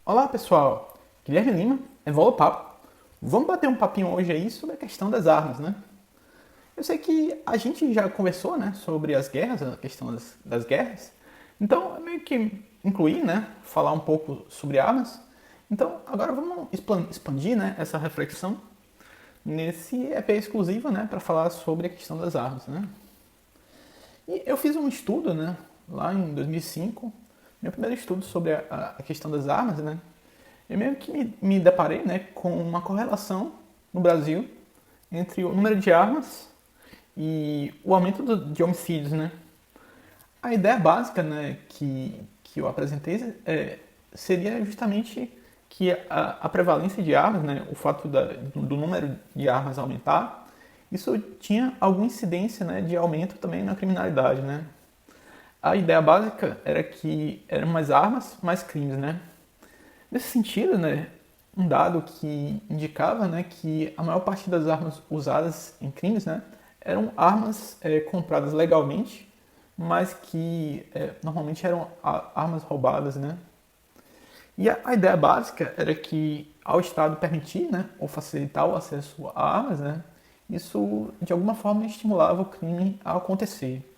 Olá pessoal, Guilherme Lima, Evolo Papo. Vamos bater um papinho hoje aí sobre a questão das armas, né? Eu sei que a gente já conversou, né, sobre as guerras, a questão das guerras. Então, eu meio que incluir, né, falar um pouco sobre armas. Então, agora vamos expandir, né, essa reflexão nesse EP exclusivo, né, para falar sobre a questão das armas, né? E eu fiz um estudo, né, lá em 2005, meu primeiro estudo sobre a questão das armas, né? Eu meio que me deparei, né, com uma correlação no Brasil entre o número de armas e o aumento de homicídios, né? A ideia básica, né, que eu apresentei seria justamente que a prevalência de armas, né, o fato do número de armas aumentar, isso tinha alguma incidência, né, de aumento também na criminalidade, né? A ideia básica era que eram mais armas, mais crimes, né? Nesse sentido, né, um dado que indicava, né, que a maior parte das armas usadas em crimes, né, eram armas compradas legalmente, mas que normalmente eram armas roubadas, né? E a ideia básica era que ao Estado permitir, né, ou facilitar o acesso a armas, né, isso de alguma forma estimulava o crime a acontecer.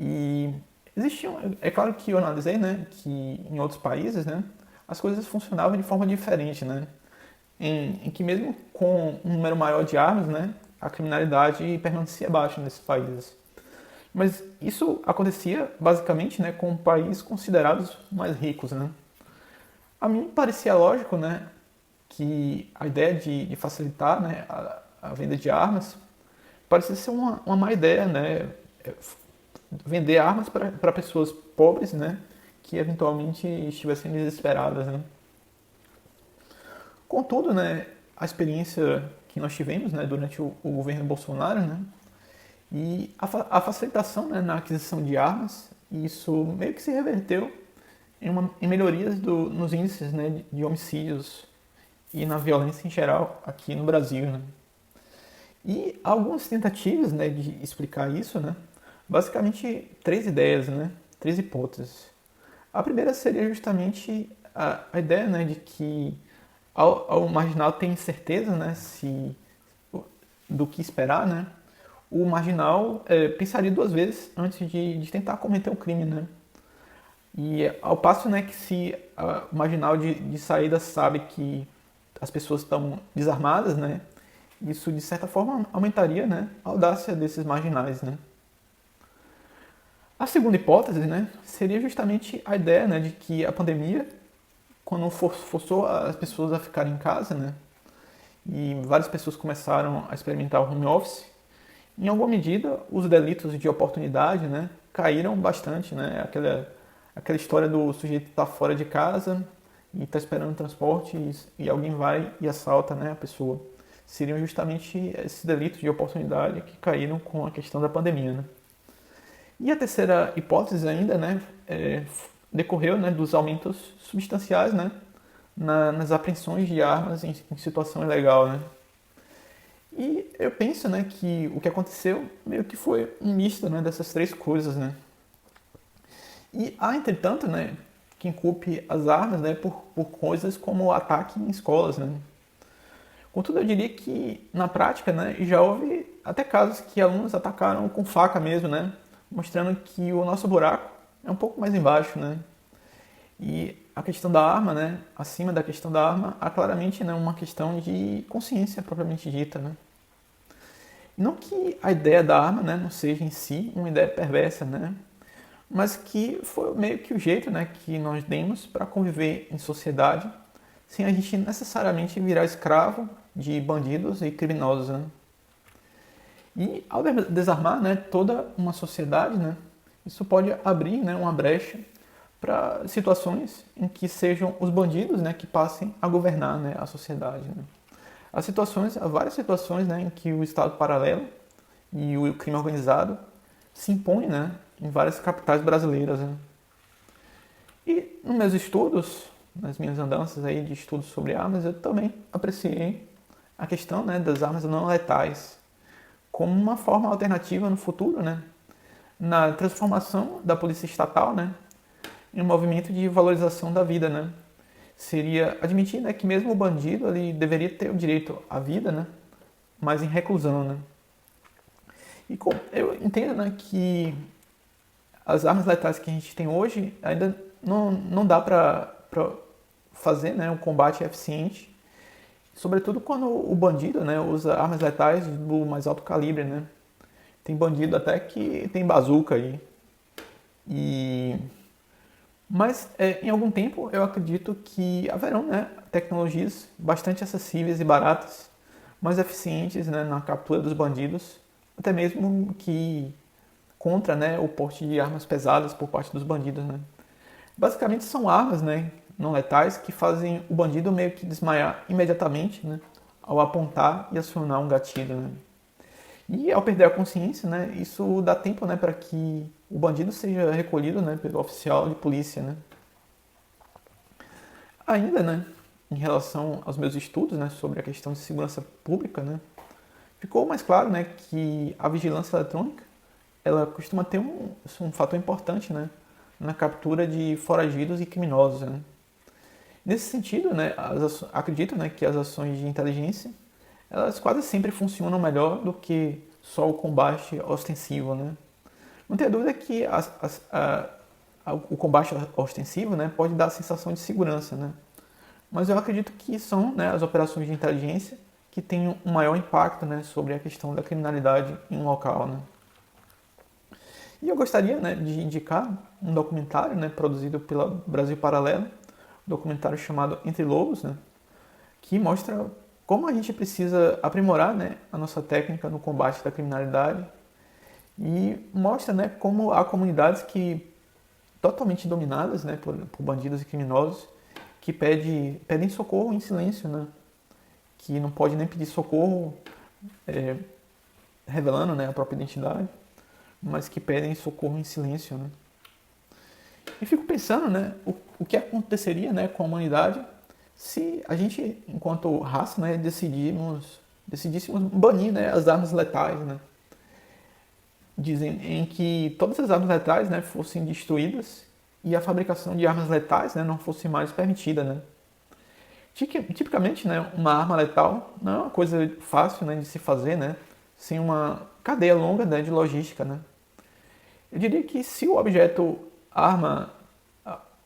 E existiam, é claro que eu analisei, né, que em outros países, né, as coisas funcionavam de forma diferente, né, em que mesmo com um número maior de armas, né, a criminalidade permanecia baixa nesses países. Mas isso acontecia basicamente, né, com países considerados mais ricos, né. A mim parecia lógico, né, que a ideia de facilitar, né, a venda de armas parecia ser uma má ideia, né, vender armas para pessoas pobres, né, que eventualmente estivessem desesperadas, né. Contudo, né, a experiência que nós tivemos, né, durante o governo Bolsonaro, né, e a facilitação, né, na aquisição de armas, isso meio que se reverteu em melhorias nos índices, né, de homicídios e na violência em geral aqui no Brasil, né. E algumas tentativas, né, de explicar isso, né, basicamente três ideias, né, três hipóteses. A primeira seria justamente a ideia, né, de que ao marginal ter incerteza, né, do que esperar, né, o marginal pensaria duas vezes antes de tentar cometer o crime, né. E ao passo, né, que se o marginal de saída sabe que as pessoas estão desarmadas, né, isso de certa forma aumentaria, né, a audácia desses marginais, né. A segunda hipótese, né, seria justamente a ideia, né, de que a pandemia, quando forçou as pessoas a ficarem em casa, né, e várias pessoas começaram a experimentar o home office, em alguma medida os delitos de oportunidade, né, caíram bastante, né, aquela história do sujeito estar fora de casa e estar esperando transporte e alguém vai e assalta, né, a pessoa. Seriam justamente esses delitos de oportunidade que caíram com a questão da pandemia, né. E a terceira hipótese ainda, né, decorreu, né, dos aumentos substanciais, né, nas apreensões de armas em situação ilegal, né. E eu penso, né, que o que aconteceu meio que foi um misto, né, dessas três coisas, né. E há, entretanto, né, quem culpe as armas, né, por coisas como o ataque em escolas, né. Contudo, eu diria que na prática, né, já houve até casos que alunos atacaram com faca mesmo, né, mostrando que o nosso buraco é um pouco mais embaixo, né. E a questão da arma, né, acima da questão da arma, há claramente, né, uma questão de consciência propriamente dita, né. Não que a ideia da arma, né, não seja em si uma ideia perversa, né, mas que foi meio que o jeito, né, que nós demos para conviver em sociedade sem a gente necessariamente virar escravo de bandidos e criminosos, né. E ao desarmar, né, toda uma sociedade, né, isso pode abrir, né, uma brecha para situações em que sejam os bandidos, né, que passem a governar, né, a sociedade, né. Há várias situações, né, em que o Estado paralelo e o crime organizado se impõem, né, em várias capitais brasileiras, né. E nos meus estudos, nas minhas andanças aí de estudos sobre armas, eu também apreciei a questão, né, das armas não letais como uma forma alternativa no futuro, né, na transformação da polícia estatal, né, em um movimento de valorização da vida, né, seria admitir, né, que mesmo o bandido ele deveria ter o direito à vida, né, mas em reclusão, né. E eu entendo, né, que as armas letais que a gente tem hoje ainda não dá para fazer, né, um combate eficiente, sobretudo quando o bandido, né, usa armas letais do mais alto calibre, né. Tem bandido até que tem bazuca aí. E mas em algum tempo eu acredito que haverão, né, tecnologias bastante acessíveis e baratas, mais eficientes, né, na captura dos bandidos, até mesmo que contra, né, o porte de armas pesadas por parte dos bandidos, né. Basicamente são armas, né, não letais que fazem o bandido meio que desmaiar imediatamente, né, ao apontar e acionar um gatilho, né. E ao perder a consciência, né, isso dá tempo, né, para que o bandido seja recolhido, né, pelo oficial de polícia, né. Ainda, né, em relação aos meus estudos, né, sobre a questão de segurança pública, né, ficou mais claro, né, que a vigilância eletrônica ela costuma ter um fator importante, né, na captura de foragidos e criminosos, né. Nesse sentido, né, acredito, né, que as ações de inteligência elas quase sempre funcionam melhor do que só o combate ostensivo, né. Não tenha dúvida que o combate ostensivo, né, pode dar a sensação de segurança, né. Mas eu acredito que são, né, as operações de inteligência que têm um maior impacto, né, sobre a questão da criminalidade em um local, né. E eu gostaria, né, de indicar um documentário, né, produzido pela Brasil Paralelo, um documentário chamado Entre Lobos, né, que mostra como a gente precisa aprimorar, né, a nossa técnica no combate da criminalidade e mostra, né, como há comunidades que totalmente dominadas, né, por bandidos e criminosos que pedem socorro em silêncio, né, que não pode nem pedir socorro revelando, né, a própria identidade, mas que pedem socorro em silêncio, né. E fico pensando, né, o que aconteceria, né, com a humanidade se a gente, enquanto raça, né, decidíssemos banir, né, as armas letais, né. Dizem em que todas as armas letais, né, fossem destruídas e a fabricação de armas letais, né, não fosse mais permitida, né. Tipicamente, né, uma arma letal não é uma coisa fácil, né, de se fazer, né, sem uma cadeia longa, né, de logística, né. Eu diria que se o objeto arma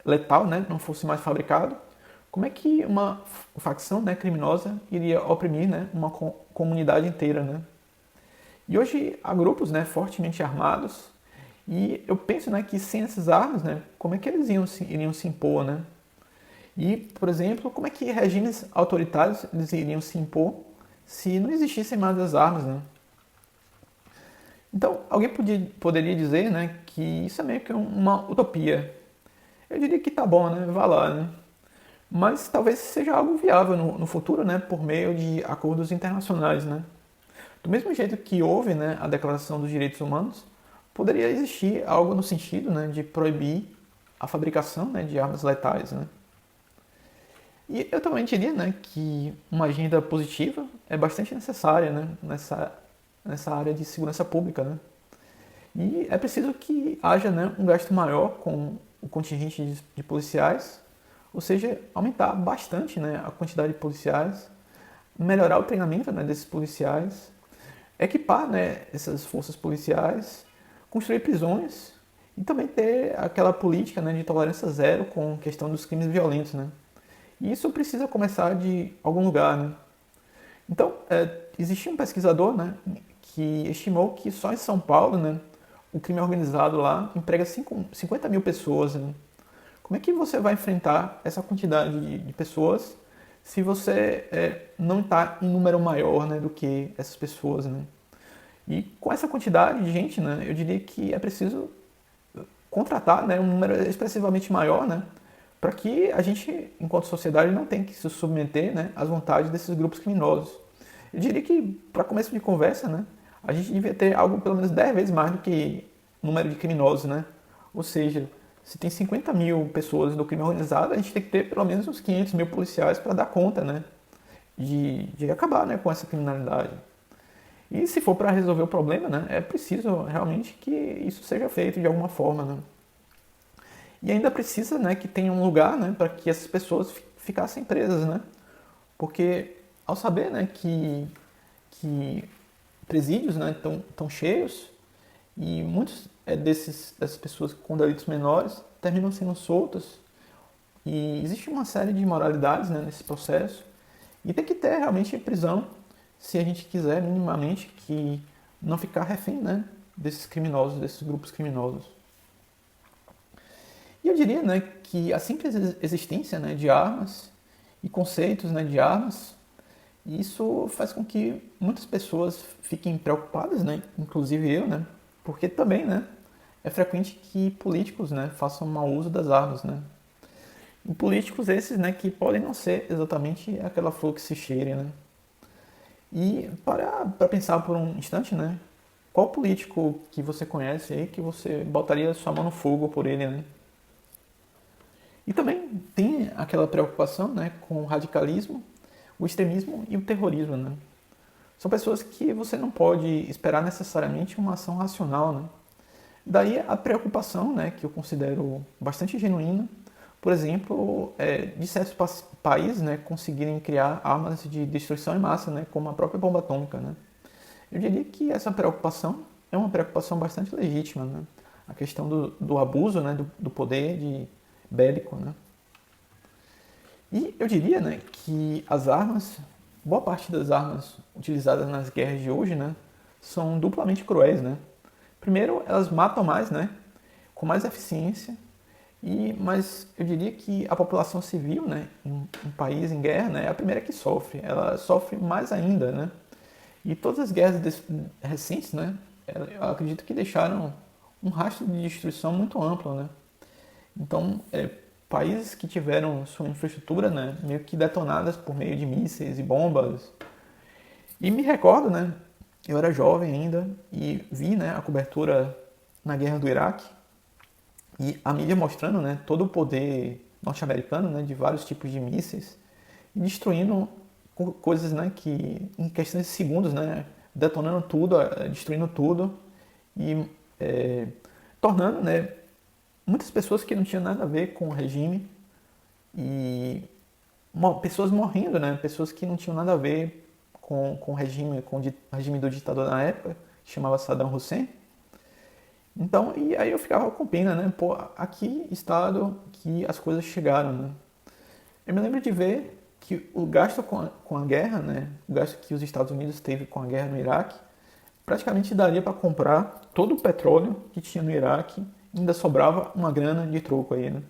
letal, né, não fosse mais fabricado, como é que uma facção, né, criminosa iria oprimir, né, uma comunidade inteira, né? E hoje há grupos, né, fortemente armados e eu penso, né, que sem essas armas, né, como é que eles iriam se impor, né? E, por exemplo, como é que regimes autoritários eles iriam se impor se não existissem mais as armas, né? Então, alguém poderia dizer, né, que isso é meio que uma utopia. Eu diria que tá bom, né, vá lá, né? Mas talvez seja algo viável no futuro, né, por meio de acordos internacionais, né? Do mesmo jeito que houve, né, a Declaração dos Direitos Humanos, poderia existir algo no sentido, né, de proibir a fabricação, né, de armas letais, né? E eu também diria, né, que uma agenda positiva é bastante necessária, né, nessa área de segurança pública, né? E é preciso que haja, né, um gasto maior com o contingente de policiais, ou seja, aumentar bastante, né, a quantidade de policiais, melhorar o treinamento, né, desses policiais, equipar, né, essas forças policiais, construir prisões e também ter aquela política, né, de tolerância zero com a questão dos crimes violentos, né? E isso precisa começar de algum lugar, né? Então, existia um pesquisador, né, que estimou que só em São Paulo, né, o crime organizado lá emprega 50 mil pessoas, né? Como é que você vai enfrentar essa quantidade de pessoas se você não está em número maior, né, do que essas pessoas, né? E com essa quantidade de gente, né, eu diria que é preciso contratar, né, um número expressivamente maior, né, para que a gente, enquanto sociedade, não tenha que se submeter, né, às vontades desses grupos criminosos. Eu diria que, para começo de conversa, né, a gente devia ter algo pelo menos 10 vezes mais do que o número de criminosos, né? Ou seja, se tem 50 mil pessoas do crime organizado, a gente tem que ter pelo menos uns 500 mil policiais para dar conta, né, de acabar, né, com essa criminalidade. E se for para resolver o problema, né, é preciso realmente que isso seja feito de alguma forma, né? E ainda precisa, né, que tenha um lugar, né, para que essas pessoas ficassem presas, né? Porque ao saber, né, que presídios, né, estão cheios e muitos dessas pessoas com delitos menores terminam sendo soltas e existe uma série de imoralidades, né, nesse processo e tem que ter realmente prisão se a gente quiser minimamente que não ficar refém, né, desses criminosos, desses grupos criminosos. E eu diria, né, que a simples existência, né, de armas e conceitos, né, de armas, isso faz com que muitas pessoas fiquem preocupadas, né, inclusive eu, né, porque também, né, é frequente que políticos, né, façam mau uso das armas, né. E políticos esses, né, que podem não ser exatamente aquela flor que se cheire, né. E para pensar por um instante, né, qual político que você conhece aí que você botaria sua mão no fogo por ele, né? E também tem aquela preocupação, né, com o radicalismo, o extremismo e o terrorismo, né? São pessoas que você não pode esperar necessariamente uma ação racional, né? Daí a preocupação, né, que eu considero bastante genuína, por exemplo, de certos países, né, conseguirem criar armas de destruição em massa, né, como a própria bomba atômica, né? Eu diria que essa preocupação é uma preocupação bastante legítima, né? A questão do abuso, né, do poder bélico, né? E eu diria, né, que as armas, boa parte das armas utilizadas nas guerras de hoje, né, são duplamente cruéis, né? Primeiro, elas matam mais, né, com mais eficiência, mas eu diria que a população civil, né, em um país em guerra, né, é a primeira que sofre. Ela sofre mais ainda, né? E todas as guerras recentes, né, eu acredito que deixaram um rastro de destruição muito amplo, né? Então, países que tiveram sua infraestrutura, né, meio que detonadas por meio de mísseis e bombas. E me recordo, né, eu era jovem ainda e vi, né, a cobertura na guerra do Iraque e a mídia mostrando, né, todo o poder norte-americano, né, de vários tipos de mísseis e destruindo coisas, né, que em questões de segundos, né, detonando tudo, destruindo tudo e tornando, né, muitas pessoas que não tinham nada a ver com o regime e pessoas morrendo, né, pessoas que não tinham nada a ver com o regime do ditador na época, que chamava Saddam Hussein. Então, e aí eu ficava com pena, né, pô, a que estado que as coisas chegaram, né. Eu me lembro de ver que o gasto com a guerra, né, o gasto que os Estados Unidos teve com a guerra no Iraque, praticamente daria para comprar todo o petróleo que tinha no Iraque, e ainda sobrava uma grana de troco aí, né?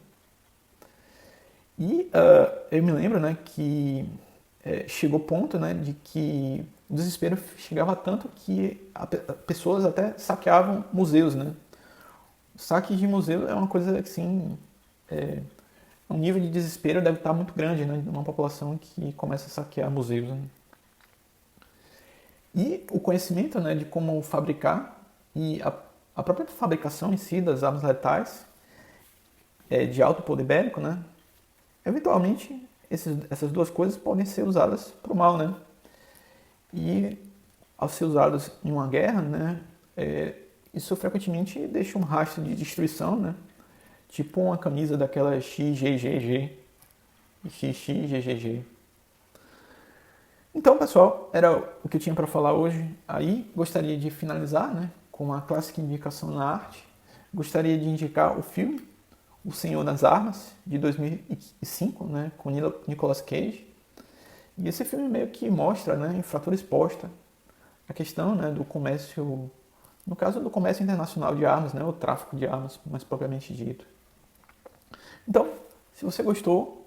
E eu me lembro, né, que chegou o ponto, né, de que o desespero chegava tanto que pessoas até saqueavam museus, né? O saque de museu é uma coisa assim, um nível de desespero deve estar muito grande, né, numa população que começa a saquear museus, né? E o conhecimento, né, de como fabricar e a própria fabricação em si das armas letais de alto poder bélico, né, eventualmente essas duas coisas podem ser usadas para o mal, né? E ao ser usadas em uma guerra, né, isso frequentemente deixa um rastro de destruição, né? Tipo uma camisa daquela XGGG, XXGGG. Então, pessoal, era o que eu tinha para falar hoje. Aí, gostaria de finalizar, né, com uma clássica indicação na arte. Gostaria de indicar o filme O Senhor das Armas, de 2005, né, com Nicolas Cage. E esse filme meio que mostra, né, em fratura exposta, a questão, né, do comércio, no caso do comércio internacional de armas, né, o tráfico de armas, mais propriamente dito. Então, se você gostou,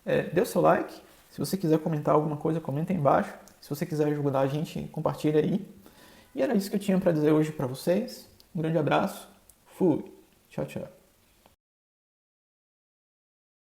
dê o seu like. Se você quiser comentar alguma coisa, comenta aí embaixo. Se você quiser ajudar a gente, compartilha aí. E era isso que eu tinha para dizer hoje para vocês. Um grande abraço. Fui. Tchau, tchau.